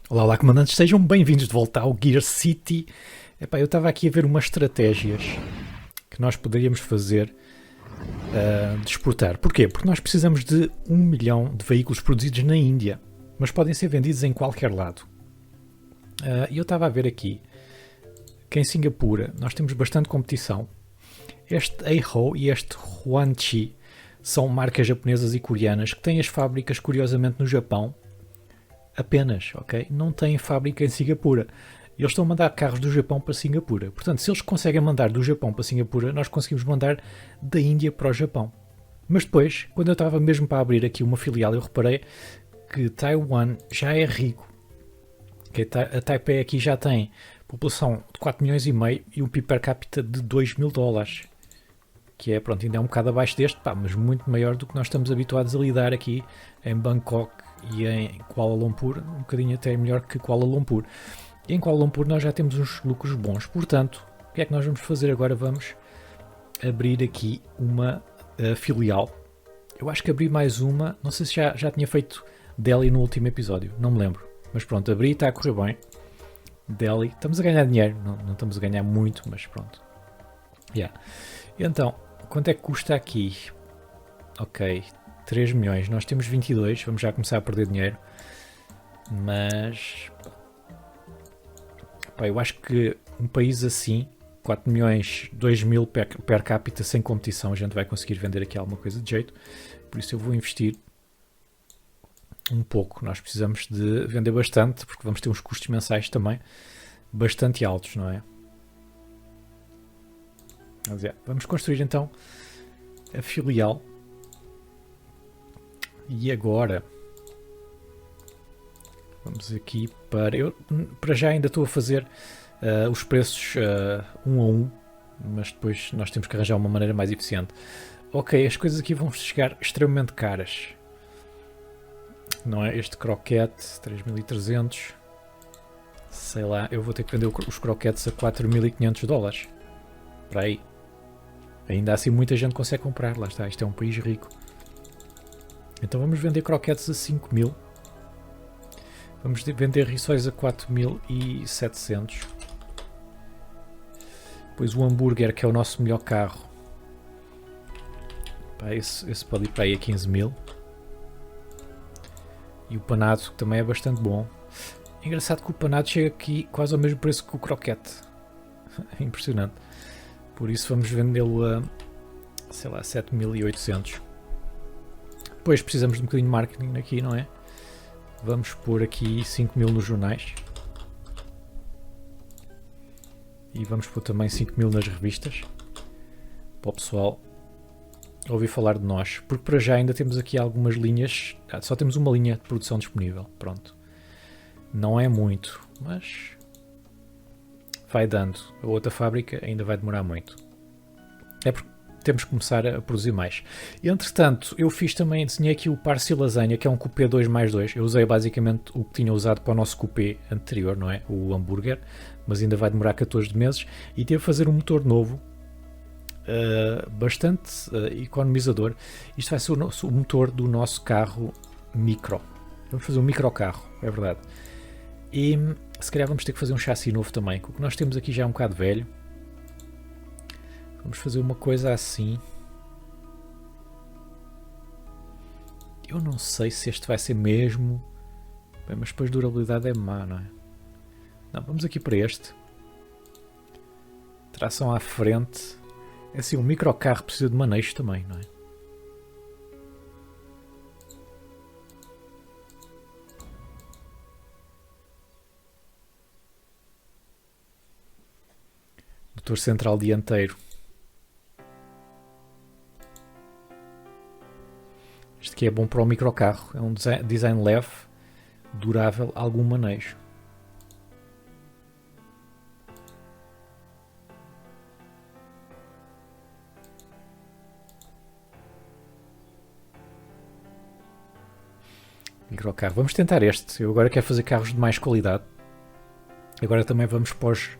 Olá, olá, comandantes, sejam bem-vindos de volta ao Gear City. Epá, eu estava aqui a ver umas estratégias que nós poderíamos fazer de exportar. Porquê? Porque nós precisamos de 1 milhão de veículos produzidos na Índia, mas podem ser vendidos em qualquer lado. E eu estava a ver aqui que em Singapura nós temos bastante competição. Este Eiho e este Huanchi são marcas japonesas e coreanas que têm as fábricas, curiosamente, no Japão. Apenas, ok? Não têm fábrica em Singapura. Eles estão a mandar carros do Japão para Singapura. Portanto, se eles conseguem mandar do Japão para Singapura, nós conseguimos mandar da Índia para o Japão. Mas depois, quando eu estava mesmo para abrir aqui uma filial, eu reparei que Taiwan já é rico. Que a Taipei aqui já tem população de 4 milhões e meio e um PIB per capita de 2 mil dólares. Que é, pronto, ainda é um bocado abaixo deste, pá, mas muito maior do que nós estamos habituados a lidar aqui em Bangkok e em Kuala Lumpur, um bocadinho até melhor que Kuala Lumpur. E em Kuala Lumpur nós já temos uns lucros bons, portanto, o que é que nós vamos fazer agora? Vamos abrir aqui uma filial. Eu acho que abri mais uma, não sei se já tinha feito Delhi no último episódio, não me lembro. Mas pronto, abri, está a correr bem. Delhi, estamos a ganhar dinheiro, não estamos a ganhar muito, mas pronto. Yeah. Então, quanto é que custa aqui? Ok, 3 milhões, nós temos 22, vamos já começar a perder dinheiro. Mas pá, eu acho que um país assim, 4 milhões, 2 mil per capita sem competição, a gente vai conseguir vender aqui alguma coisa de jeito. Por isso eu vou investir um pouco. Nós precisamos de vender bastante, porque vamos ter uns custos mensais também bastante altos, não é? Vamos construir então a filial. E agora vamos aqui para... Eu para já ainda estou a fazer os preços um a um, mas depois nós temos que arranjar uma maneira mais eficiente. Ok, as coisas aqui vão chegar extremamente caras. Não é? Este croquete, 3.300. Sei lá, eu vou ter que vender os croquetes a 4.500 dólares. Para aí. Ainda assim muita gente consegue comprar, lá está, isto é um país rico. Então vamos vender croquetes a 5 mil. Vamos vender rissóis a 4.700. Depois o hambúrguer, que é o nosso melhor carro. Pá, esse pode ir para aí a 15 mil. E o panado, que também é bastante bom. É engraçado que o panado chega aqui quase ao mesmo preço que o croquete. É impressionante. Por isso vamos vendê-lo a, sei lá, 7.800. Depois precisamos de um bocadinho de marketing aqui, não é? Vamos pôr aqui 5 mil nos jornais. E vamos pôr também 5 mil nas revistas. Para o pessoal ouvir falar de nós. Porque para já ainda temos aqui algumas linhas. Só temos uma linha de produção disponível. Pronto. Não é muito, mas vai dando. A outra fábrica ainda vai demorar muito. É porque temos que começar a produzir mais. Entretanto, eu desenhei aqui o Parsi Lasanha, que é um coupé 2+2. Eu usei basicamente o que tinha usado para o nosso coupé anterior, não é? O hambúrguer, mas ainda vai demorar 14 meses. E tive a fazer um motor novo, bastante economizador. Isto vai ser o motor do nosso carro micro. Vamos fazer um micro carro, é verdade. E se calhar vamos ter que fazer um chassi novo também. O que nós temos aqui já é um bocado velho. Vamos fazer uma coisa assim. Eu não sei se este vai ser mesmo. Bem, mas depois durabilidade é má, não é? Não, vamos aqui para este. Tração à frente. É assim, um microcarro precisa de manejo também, não é? Motor central dianteiro. Este aqui é bom para o microcarro. É um design leve, durável, algum manejo. Microcarro. Vamos tentar este. Eu agora quero fazer carros de mais qualidade. Agora também vamos para os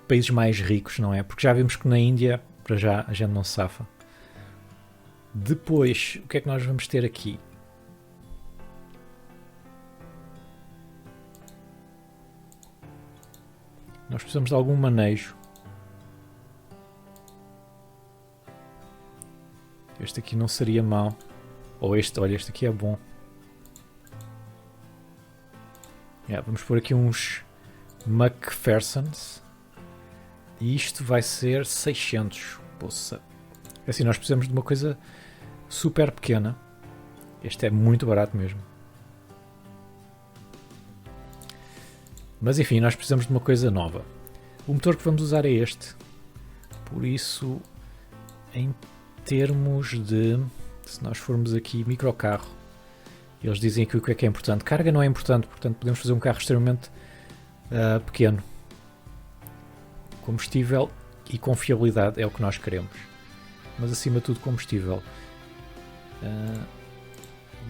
países mais ricos, não é? Porque já vimos que na Índia, para já, a gente não se safa. Depois, o que é que nós vamos ter aqui? Nós precisamos de algum manejo. Este aqui não seria mau. Ou este, olha, este aqui é bom. Vamos pôr aqui uns McPhersons. E isto vai ser 600. Poxa. Assim, nós precisamos de uma coisa super pequena. Este é muito barato mesmo. Mas enfim, nós precisamos de uma coisa nova. O motor que vamos usar é este. Por isso, em termos de... Se nós formos aqui microcarro, eles dizem que o que é importante. Carga não é importante, portanto podemos fazer um carro extremamente pequeno. Combustível e confiabilidade é o que nós queremos. Mas acima de tudo combustível.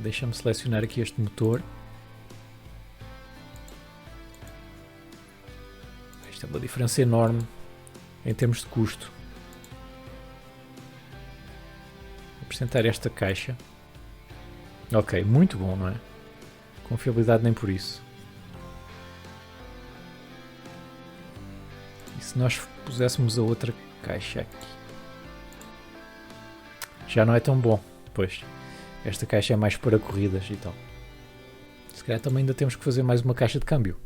Deixa-me selecionar aqui este motor. Isto é uma diferença enorme em termos de custo. Vou apresentar esta caixa. Ok, muito bom, não é? Confiabilidade nem por isso. E se nós puséssemos a outra caixa aqui? Já não é tão bom, pois. Esta caixa é mais para corridas e tal. Se calhar também ainda temos que fazer mais uma caixa de câmbio.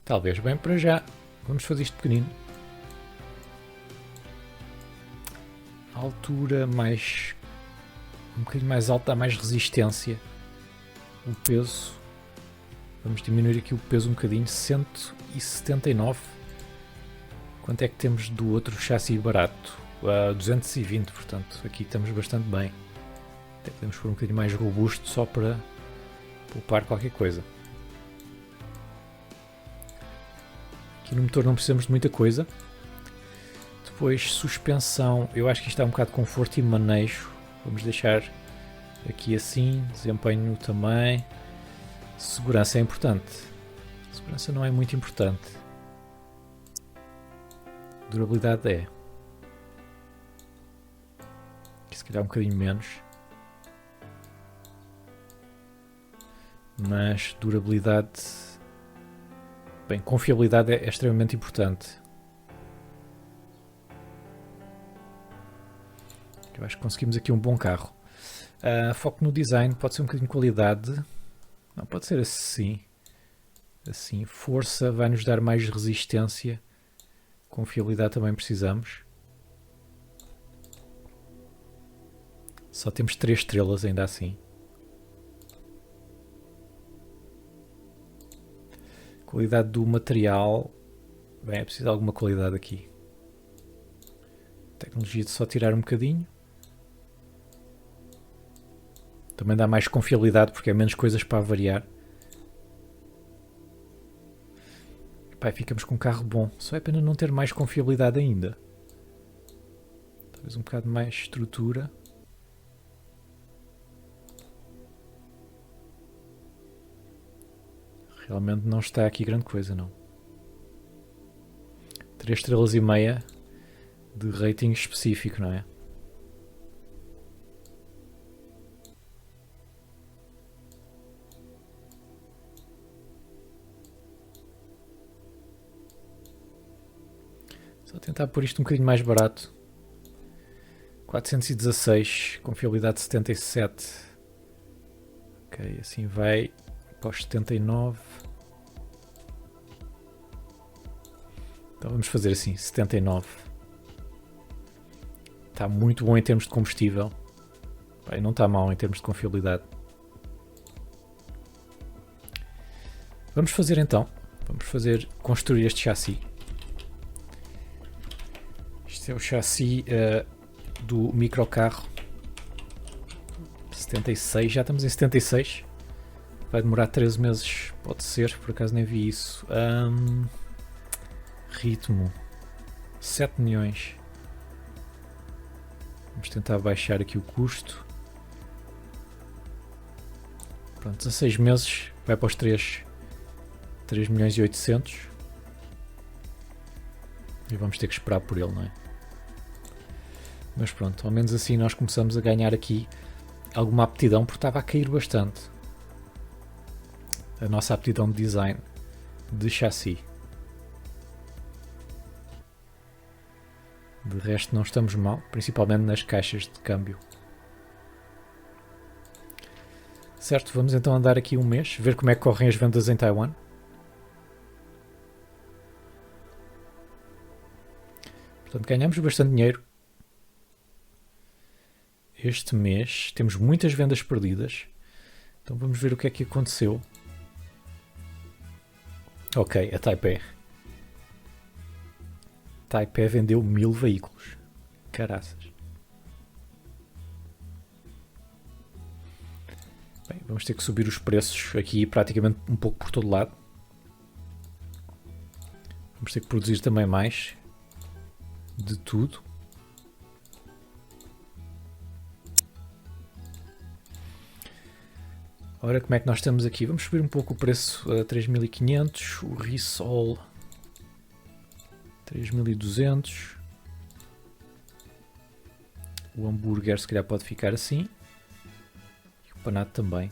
Talvez bem para já. Vamos fazer isto pequenino. A altura mais... um bocadinho mais alta, dá mais resistência. O peso... Vamos diminuir aqui o peso um bocadinho. 179. Quanto é que temos do outro chassi barato? 220, portanto. Aqui estamos bastante bem. Até podemos pôr um bocadinho mais robusto só para poupar qualquer coisa. Aqui no motor não precisamos de muita coisa. Depois suspensão, eu acho que isto dá um bocado de conforto e manejo. Vamos deixar aqui assim, desempenho também. Segurança é importante. Segurança não é muito importante. Durabilidade é. Aqui se calhar um bocadinho menos. Mas durabilidade... Bem, confiabilidade é extremamente importante. Eu acho que conseguimos aqui um bom carro. Foco no design, pode ser um bocadinho de qualidade. Não, pode ser assim. Assim, força vai nos dar mais resistência. Confiabilidade também precisamos. Só temos 3 estrelas ainda assim. Qualidade do material. Bem, é preciso de alguma qualidade aqui. Tecnologia de só tirar um bocadinho. Também dá mais confiabilidade porque é menos coisas para variar. Epá, ficamos com um carro bom. Só é pena não ter mais confiabilidade ainda. Talvez um bocado mais estrutura. Realmente não está aqui grande coisa, não. 3 estrelas e meia de rating específico, não é? Só tentar pôr isto um bocadinho mais barato. 416, confiabilidade 77. Ok, assim vai para os 79. Então vamos fazer assim, 79. Está muito bom em termos de combustível. Bem, não está mal em termos de confiabilidade. Vamos fazer então. Vamos construir este chassi. Este é o chassi do microcarro 76. Já estamos em 76. Vai demorar 13 meses, pode ser, por acaso nem vi isso. Ritmo 7 milhões. Vamos tentar baixar aqui o custo. Pronto, 16 meses vai para os 3 milhões e 800. E vamos ter que esperar por ele, não é? Mas pronto, ao menos assim nós começamos a ganhar aqui alguma aptidão, porque estava a cair bastante a nossa aptidão de design de chassi. De resto não estamos mal, principalmente nas caixas de câmbio. Certo, vamos então andar aqui um mês, ver como é que correm as vendas em Taiwan. Portanto, ganhamos bastante dinheiro. Este mês temos muitas vendas perdidas. Então vamos ver o que é que aconteceu. Ok, a Taipei. Taipei vendeu 1000 veículos. Caraças. Bem, vamos ter que subir os preços aqui praticamente um pouco por todo lado. Vamos ter que produzir também mais de tudo. Ora, como é que nós estamos aqui? Vamos subir um pouco o preço a 3.500, o Risol 3.200, o hambúrguer se calhar pode ficar assim, e o panado também.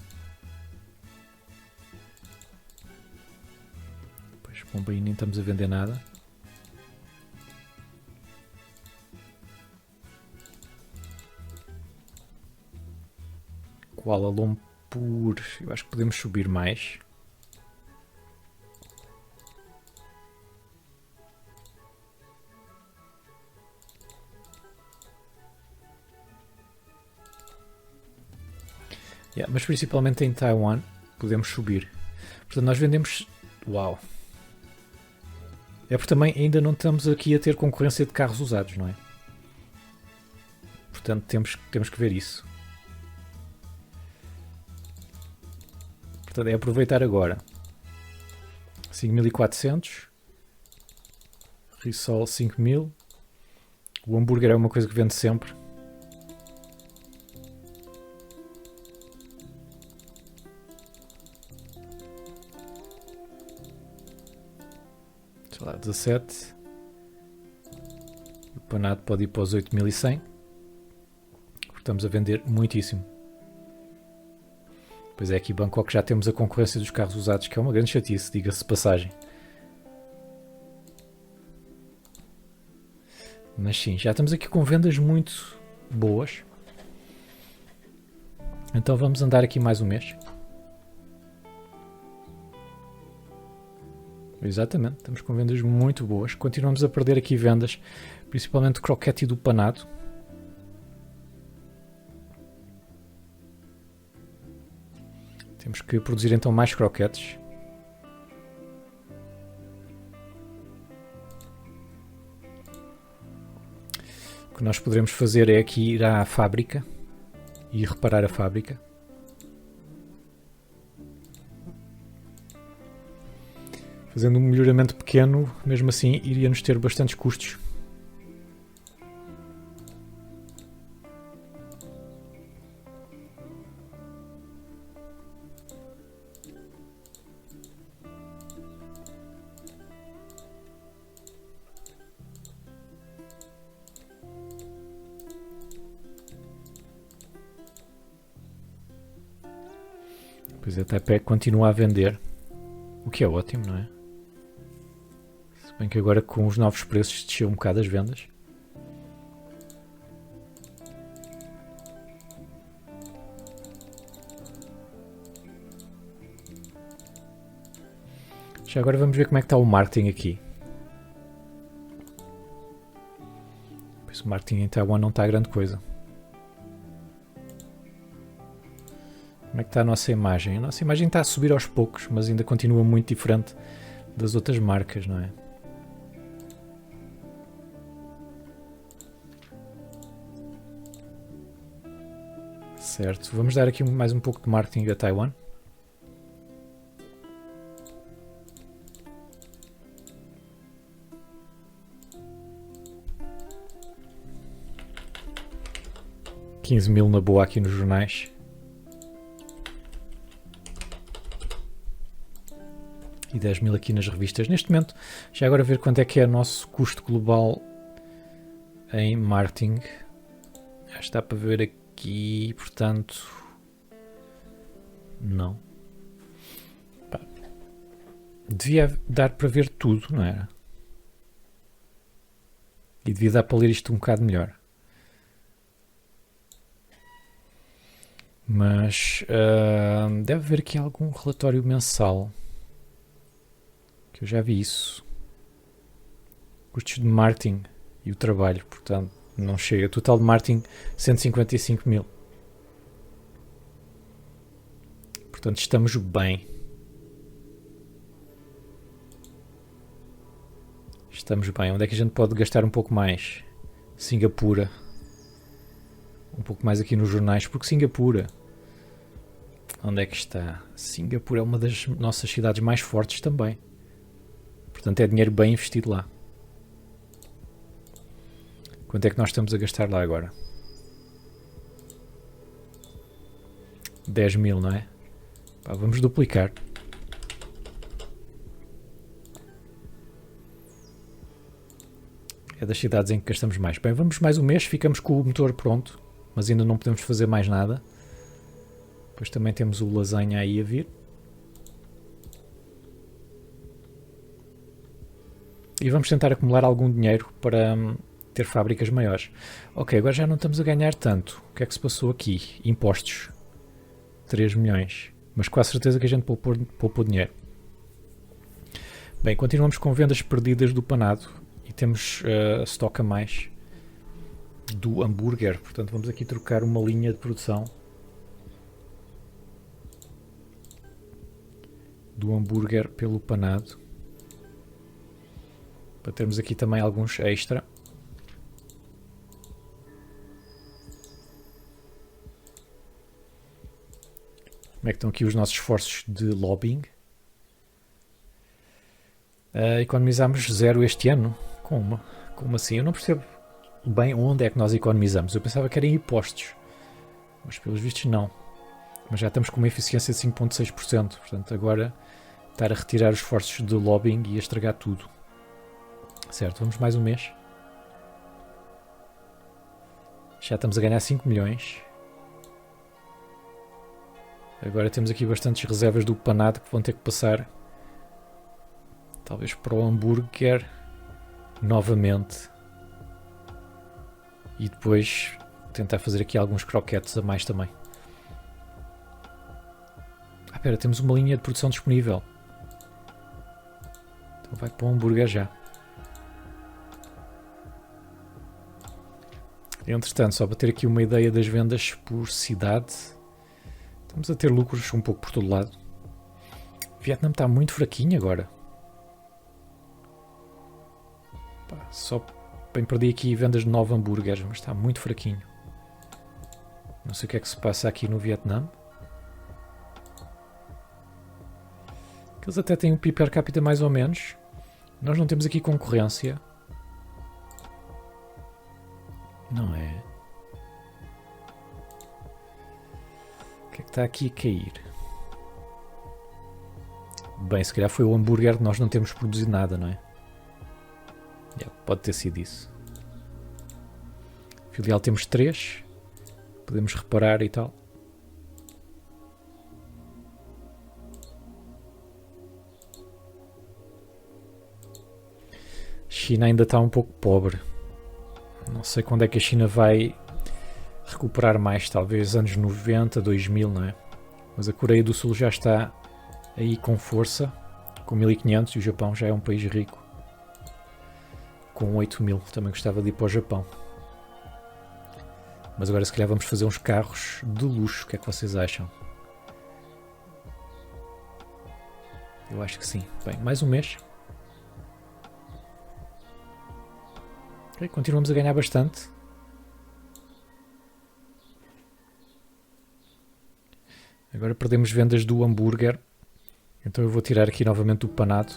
Pois, bom, bem, nem estamos a vender nada. Kuala Lumpur, eu acho que podemos subir mais. Mas principalmente em Taiwan podemos subir. Portanto, nós vendemos... Uau! É porque também ainda não estamos aqui a ter concorrência de carros usados, não é? Portanto, temos que ver isso. Portanto, é aproveitar agora. 5.400. Risol 5.000. O hambúrguer é uma coisa que vende sempre. Sei lá, 17. O panado pode ir para os 8.100. Estamos a vender muitíssimo. Pois é, aqui em Bangkok já temos a concorrência dos carros usados, que é uma grande chatice, diga-se de passagem. Mas sim, já estamos aqui com vendas muito boas. Então vamos andar aqui mais um mês. Exatamente, estamos com vendas muito boas. Continuamos a perder aqui vendas, principalmente do croquete e do panado. Temos que produzir então mais croquetes. O que nós poderemos fazer é aqui ir à fábrica e reparar a fábrica. Fazendo um melhoramento pequeno, mesmo assim iria-nos ter bastantes custos. Pois a Taipei continua a vender, o que é ótimo, não é? Se bem que agora com os novos preços desceu um bocado as vendas. Já agora vamos ver como é que está o marketing aqui. Pois o marketing em Taiwan não está a grande coisa. Como é que está a nossa imagem? A nossa imagem está a subir aos poucos, mas ainda continua muito diferente das outras marcas, não é? Certo, vamos dar aqui mais um pouco de marketing a Taiwan. $15.000 na boa aqui nos jornais. E 10.000 aqui nas revistas. Neste momento, já agora ver quanto é que é o nosso custo global em marketing. Já está para ver aqui, portanto... Não. Pá. Devia dar para ver tudo, não era? E devia dar para ler isto um bocado melhor. Mas deve haver aqui algum relatório mensal. Que eu já vi isso. Custos de marketing e o trabalho, portanto, não chega. Total de marketing, 155 mil. Portanto, estamos bem. Estamos bem. Onde é que a gente pode gastar um pouco mais? Singapura. Um pouco mais aqui nos jornais, porque Singapura... Onde é que está? Singapura é uma das nossas cidades mais fortes também. Portanto, é dinheiro bem investido lá. Quanto é que nós estamos a gastar lá agora? 10 mil, não é? Pá, vamos duplicar. É das cidades em que gastamos mais. Bem, vamos mais um mês, ficamos com o motor pronto, mas ainda não podemos fazer mais nada. Depois também temos o lasanha aí a vir. E vamos tentar acumular algum dinheiro para ter fábricas maiores. Ok, agora já não estamos a ganhar tanto. O que é que se passou aqui? Impostos. 3 milhões. Mas com a certeza que a gente poupou dinheiro. Bem, continuamos com vendas perdidas do panado. E temos stock a mais do hambúrguer. Portanto, vamos aqui trocar uma linha de produção do hambúrguer pelo panado. Para termos aqui também alguns extra. Como é que estão aqui os nossos esforços de lobbying? Economizamos 0 este ano. Como assim? Eu não percebo bem onde é que nós economizamos. Eu pensava que era em impostos. Mas pelos vistos não. Mas já estamos com uma eficiência de 5,6%. Portanto, agora estar a retirar os esforços de lobbying e a estragar tudo. Certo, vamos mais um mês. Já estamos a ganhar 5 milhões. Agora temos aqui bastantes reservas do panado que vão ter que passar. Talvez para o hambúrguer. Novamente. E depois tentar fazer aqui alguns croquetes a mais também. Espera, temos uma linha de produção disponível. Então vai para o hambúrguer já. Entretanto, só para ter aqui uma ideia das vendas por cidade, estamos a ter lucros um pouco por todo lado. O Vietnã está muito fraquinho agora. Pá, só bem perdi aqui vendas de 9 hambúrgueres, mas está muito fraquinho. Não sei o que é que se passa aqui no Vietnã. Eles até têm um PIB per capita mais ou menos. Nós não temos aqui concorrência. Não é? O que é que está aqui a cair? Bem, se calhar foi o hambúrguer que nós não temos produzido nada, não é? Pode ter sido isso. Filial temos 3. Podemos reparar e tal. China ainda está um pouco pobre. Não sei quando é que a China vai recuperar mais, talvez anos 90, 2000, não é? Mas a Coreia do Sul já está aí com força, com 1500, e o Japão já é um país rico. Com 8000, também gostava de ir para o Japão. Mas agora se calhar vamos fazer uns carros de luxo, o que é que vocês acham? Eu acho que sim. Bem, mais um mês. Okay, continuamos a ganhar bastante. Agora perdemos vendas do hambúrguer. Então eu vou tirar aqui novamente o panado.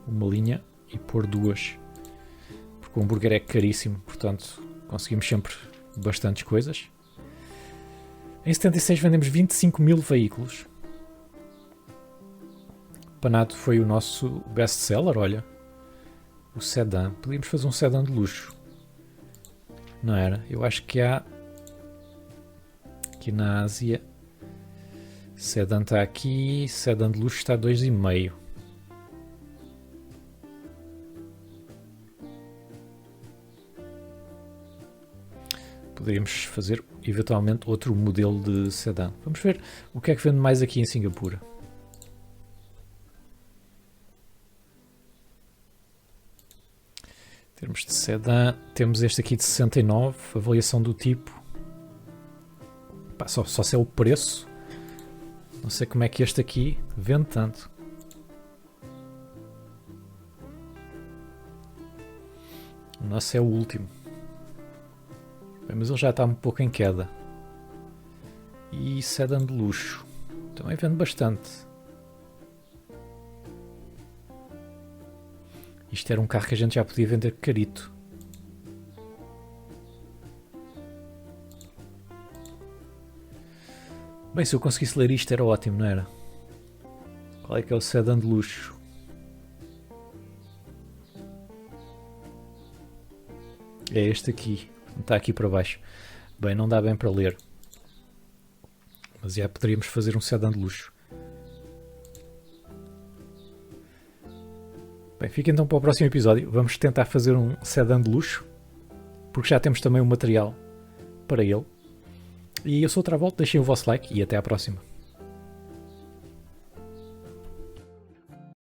Uma linha e pôr 2. Porque o hambúrguer é caríssimo, portanto conseguimos sempre bastantes coisas. Em 76 vendemos 25 mil veículos. O panado foi o nosso best seller, olha. O sedã. Podíamos fazer um sedã de luxo. Não era? Eu acho que há aqui na Ásia. Sedã está aqui. Sedã de luxo está a 2,5. poderíamos fazer eventualmente outro modelo de sedã. Vamos ver o que é que vende mais aqui em Singapura. Em termos de sedã, temos este aqui de 69, avaliação do tipo. Pá, só sei o preço. Não sei como é que este aqui vende tanto. O nosso é o último. Bem, mas ele já está um pouco em queda. E sedã de luxo. Também vende bastante. Isto era um carro que a gente já podia vender carito. Bem, se eu conseguisse ler isto era ótimo, não era? Qual é que é o sedã de luxo? É este aqui. Está aqui para baixo. Bem, não dá bem para ler. Mas já poderíamos fazer um sedã de luxo. Bem, fica então para o próximo episódio. Vamos tentar fazer um sedã de luxo. Porque já temos também o material para ele. E eu sou o Travolta, deixem o vosso like e até à próxima.